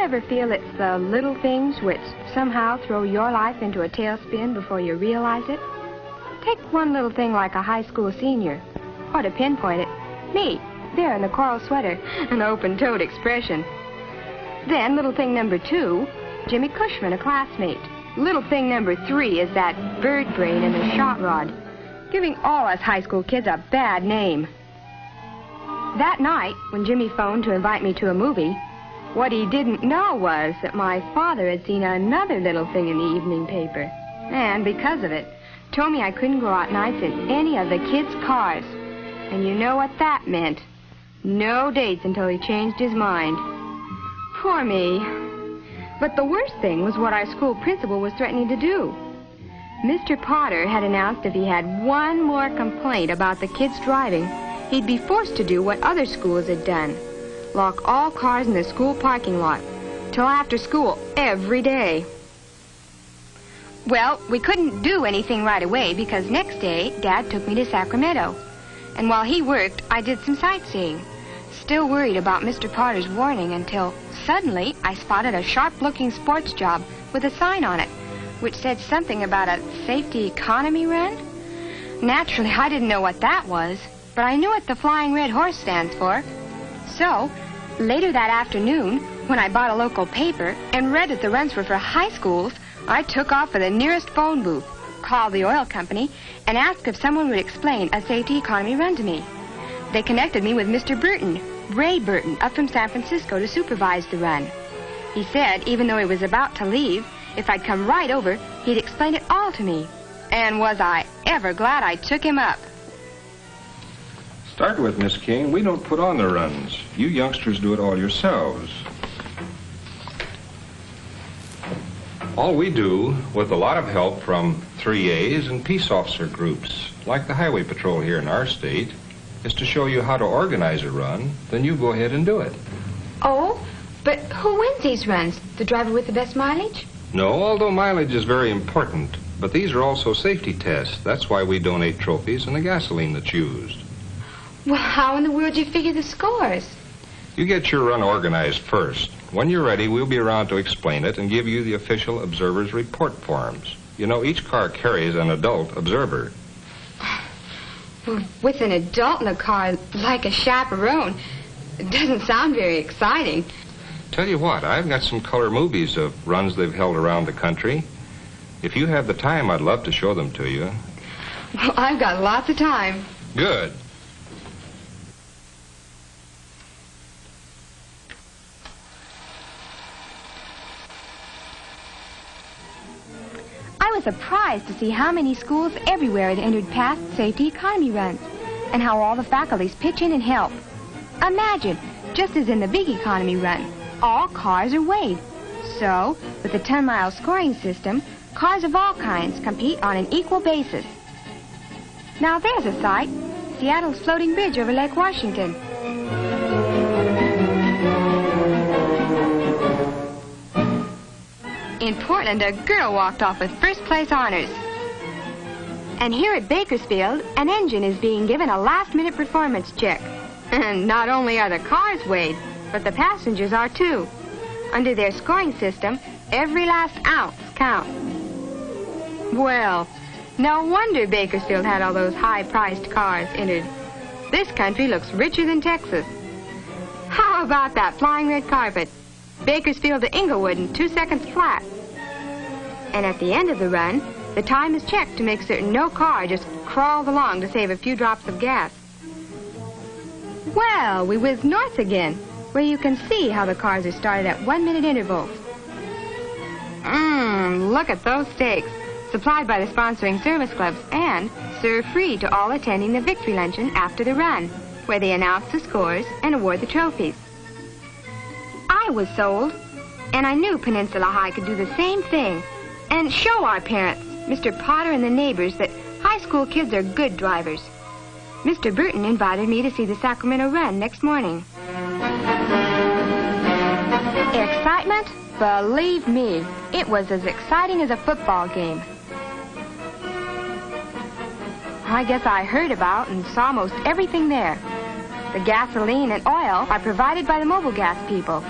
ever feel it's the little things which somehow throw your life into a tailspin before you realize it? Take one little thing like a high school senior, or to pinpoint it, me, there in the coral sweater, an open-toed expression. Then little thing number 2, Jimmy Cushman, a classmate. Little thing number 3 is that bird brain in the shot rod, giving all us high school kids a bad name. That night, when Jimmy phoned to invite me to a movie, what he didn't know was that my father had seen another little thing in the evening paper, and because of it, told me I couldn't go out nights in any of the kids' cars. And you know what that meant. No dates until he changed his mind. Poor me. But the worst thing was what our school principal was threatening to do. Mr. Potter had announced if he had one more complaint about the kids driving, he'd be forced to do what other schools had done. Lock all cars in the school parking lot till after school every day. Well, we couldn't do anything right away because next day, Dad took me to Sacramento. And while he worked, I did some sightseeing. Still worried about Mr. Potter's warning until suddenly I spotted a sharp-looking sports job with a sign on it, which said something about a safety economy run. Naturally, I didn't know what that was, but I knew what the Flying Red Horse stands for. So, later that afternoon, when I bought a local paper and read that the runs were for high schools, I took off for the nearest phone booth, called the oil company, and asked if someone would explain a safety economy run to me. They connected me with Mr. Burton, Ray Burton, up from San Francisco to supervise the run. He said, even though he was about to leave, if I'd come right over, he'd explain it all to me. And was I ever glad I took him up. Start with, Miss King. We don't put on the runs. You youngsters do it all yourselves. All we do, with a lot of help from 3As and peace officer groups, like the Highway Patrol here in our state, is to show you how to organize a run, then you go ahead and do it. Oh, but who wins these runs? The driver with the best mileage? No, although mileage is very important, but these are also safety tests. That's why we donate trophies and the gasoline that's used. Well, how in the world do you figure the scores? You get your run organized first. When you're ready, we'll be around to explain it and give you the official observer's report forms. You know, each car carries an adult observer. Well, with an adult in the car, like a chaperone, it doesn't sound very exciting. Tell you what, I've got some color movies of runs they've held around the country. If you have the time, I'd love to show them to you. Well, I've got lots of time. Good. I was surprised to see how many schools everywhere had entered past safety economy runs, and how all the faculties pitch in and help. Imagine, just as in the big economy run, all cars are weighed. So, with the 10-mile scoring system, cars of all kinds compete on an equal basis. Now there's a sight, Seattle's floating bridge over Lake Washington. In Portland, a girl walked off with first-place honors. And here at Bakersfield, an engine is being given a last-minute performance check. And not only are the cars weighed, but the passengers are too. Under their scoring system, every last ounce counts. Well, no wonder Bakersfield had all those high-priced cars entered. This country looks richer than Texas. How about that flying red carpet? Bakersfield to Inglewood in 2 seconds flat. And at the end of the run, the time is checked to make certain no car just crawls along to save a few drops of gas. Well, we whiz north again, where you can see how the cars are started at 1-minute intervals. Look at those steaks, supplied by the sponsoring service clubs and served free to all attending the victory luncheon after the run, where they announce the scores and award the trophies. I was sold, and I knew Peninsula High could do the same thing and show our parents, Mr. Potter and the neighbors, that high school kids are good drivers. Mr. Burton invited me to see the Sacramento run next morning. Excitement? Believe me, it was as exciting as a football game. I guess I heard about and saw most everything there. The gasoline and oil are provided by the mobile gas people.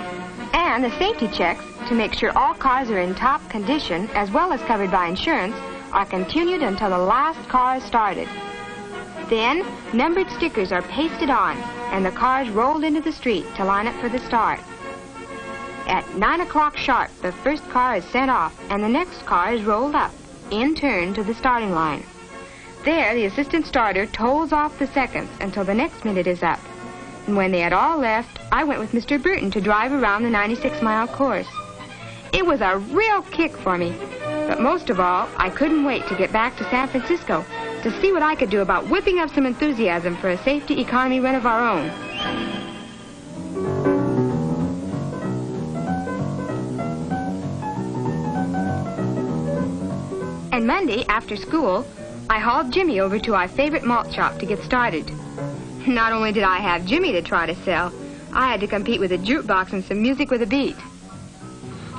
And the safety checks, to make sure all cars are in top condition, as well as covered by insurance, are continued until the last car is started. Then, numbered stickers are pasted on, and the cars rolled into the street to line up for the start. At 9 o'clock sharp, the first car is sent off, and the next car is rolled up, in turn, to the starting line. There, the assistant starter tolls off the seconds until the next minute is up. And when they had all left, I went with Mr. Burton to drive around the 96-mile course. It was a real kick for me. But most of all, I couldn't wait to get back to San Francisco to see what I could do about whipping up some enthusiasm for a safety economy run of our own. And Monday, after school, I hauled Jimmy over to our favorite malt shop to get started. Not only did I have Jimmy to try to sell, I had to compete with a jukebox and some music with a beat.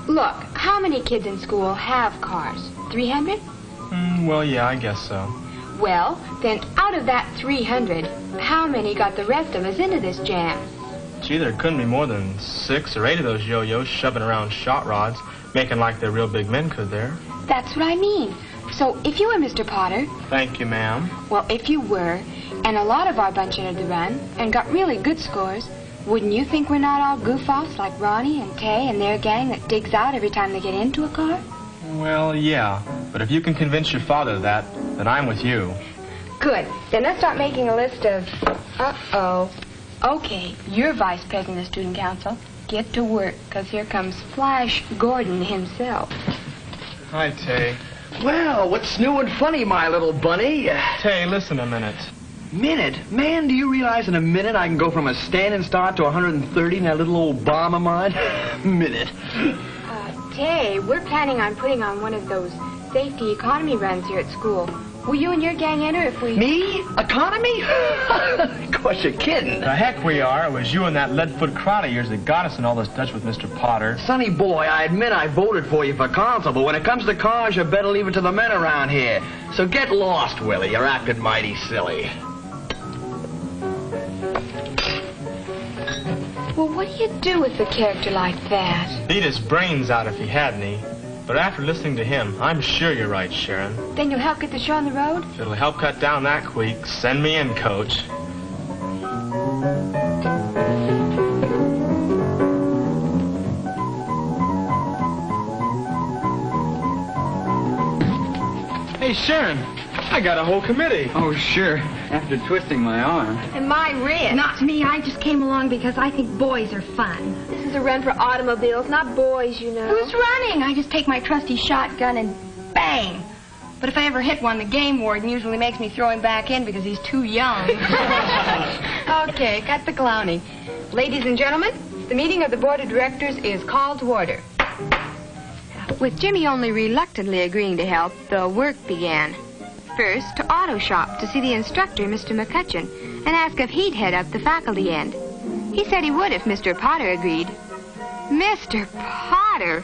Look, how many kids in school have cars? 300? Well, yeah, I guess so. Well, then out of that 300, how many got the rest of us into this jam? Gee, there couldn't be more than 6 or 8 of those yo-yos shoving around shot rods, making like they're real big men, could there? That's what I mean. So if you were Mr. Potter... Thank you, ma'am. Well, if you were, and a lot of our bunch entered the run and got really good scores, wouldn't you think we're not all goof-offs like Ronnie and Tay and their gang that digs out every time they get into a car? Well, yeah. But if you can convince your father of that, then I'm with you. Good. Then let's start making a list of... Uh-oh. Okay, you're vice president of student council. Get to work, because here comes Flash Gordon himself. Hi, Tay. Well, what's new and funny, my little bunny? Tay, listen a minute. Minute? Man, do you realize in a minute I can go from a standing start to 130 in that little old bomb of mine? Minute. Tay, we're planning on putting on one of those safety economy runs here at school. Will you and your gang enter if we... Me? Economy? Of course you're kidding. The heck we are. It was you and that lead-foot crowd of yours that got us in all this Dutch with Mr. Potter. Sonny boy, I admit I voted for you for council, but when it comes to cars, you better leave it to the men around here. So get lost, Willie. You're acting mighty silly. Well, what do you do with a character like that? Beat his brains out if he had any. But after listening to him, I'm sure you're right, Sharon. Then you'll help get the show on the road? If it'll help cut down that queek, send me in, Coach. Hey, Sharon, I got a whole committee. Oh, sure. After twisting my arm. And my wrist. Not me. I just came along because I think boys are fun. This is a run for automobiles, not boys, you know. Who's running? I just take my trusty shotgun and bang. But if I ever hit one, the game warden usually makes me throw him back in because he's too young. Okay, cut the clowning. Ladies and gentlemen, the meeting of the board of directors is called to order. With Jimmy only reluctantly agreeing to help, the work began. First, to auto shop to see the instructor, Mr. McCutcheon, and ask if he'd head up the faculty end. He said he would if Mr. Potter agreed. Mr. Potter?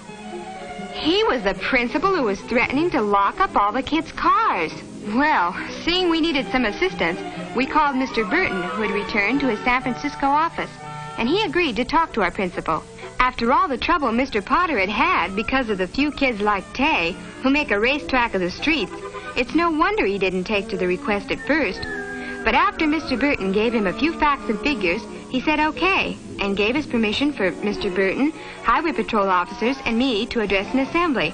He was the principal who was threatening to lock up all the kids' cars. Well, seeing we needed some assistance, we called Mr. Burton, who had returned to his San Francisco office, and he agreed to talk to our principal. After all the trouble Mr. Potter had had because of the few kids like Tay, who make a racetrack of the streets, it's no wonder he didn't take to the request at first. But after Mr. Burton gave him a few facts and figures, he said okay, and gave us permission for Mr. Burton, highway patrol officers, and me to address an assembly.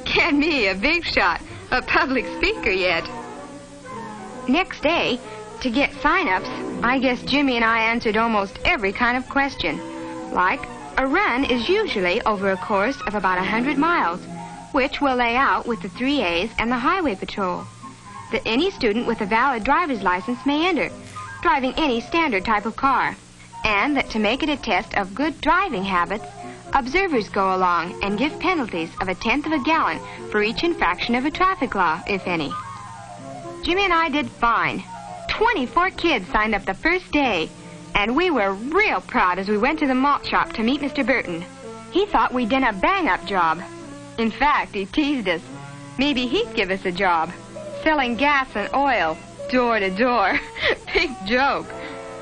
Get me, a big shot, a public speaker yet. Next day, to get sign-ups, I guess Jimmy and I answered almost every kind of question. Like, a run is usually over a course of about 100 miles, which we'll lay out with the 3As and the highway patrol. That any student with a valid driver's license may enter, driving any standard type of car. And that to make it a test of good driving habits, observers go along and give penalties of 1/10 of a gallon for each infraction of a traffic law, if any. Jimmy and I did fine. 24 kids signed up the first day, and we were real proud as we went to the malt shop to meet Mr. Burton. He thought we'd done a bang-up job. In fact, he teased us. Maybe he'd give us a job. Selling gas and oil, door to door. Big joke.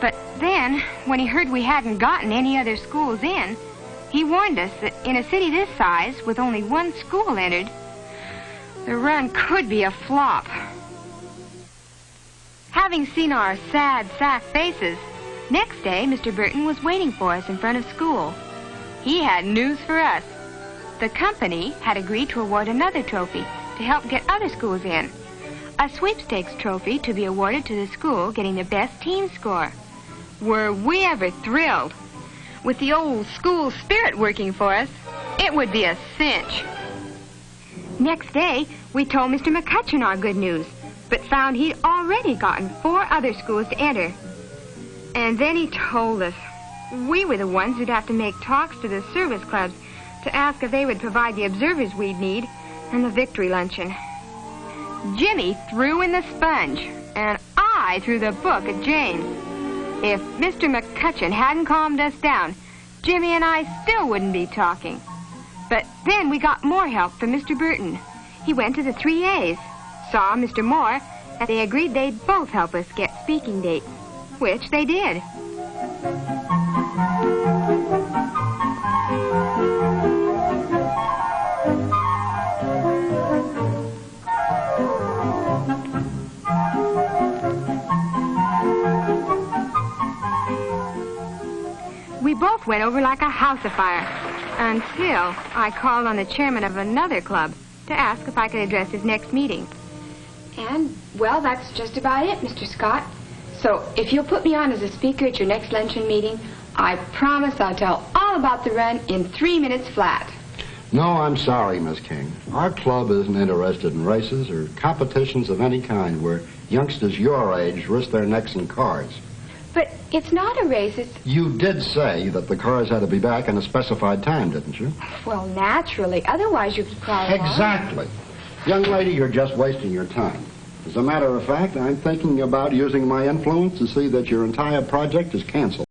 But then, when he heard we hadn't gotten any other schools in, He warned us that in a city this size, with only one school entered, the run could be a flop. Having seen our sad sack faces, next day Mr. Burton was waiting for us in front of school. He had news for us. The company had agreed to award another trophy to help get other schools in. A sweepstakes trophy to be awarded to the school getting the best team score. Were we ever thrilled? With the old school spirit working for us, it would be a cinch. Next day, we told Mr. McCutcheon our good news, but found he'd already gotten 4 other schools to enter. And then he told us we were the ones who'd have to make talks to the service clubs to ask if they would provide the observers we'd need and the victory luncheon. Jimmy threw in the sponge, and I threw the book at James. If Mr. McCutcheon hadn't calmed us down, Jimmy and I still wouldn't be talking. But then we got more help from Mr. Burton. He went to the 3As, saw Mr. Moore, and they agreed they'd both help us get speaking dates, which they did. We both went over like a house afire, until I called on the chairman of another club to ask if I could address his next meeting. And, well, that's just about it, Mr. Scott. So, if you'll put me on as a speaker at your next luncheon meeting, I promise I'll tell all about the run in 3 minutes flat. No, I'm sorry, Miss King. Our club isn't interested in races or competitions of any kind where youngsters your age risk their necks in cars. But it's not a race, it's... You did say that the cars had to be back in a specified time, didn't you? Well, naturally. Otherwise, you could crawl along. Exactly. Young lady, you're just wasting your time. As a matter of fact, I'm thinking about using my influence to see that your entire project is canceled.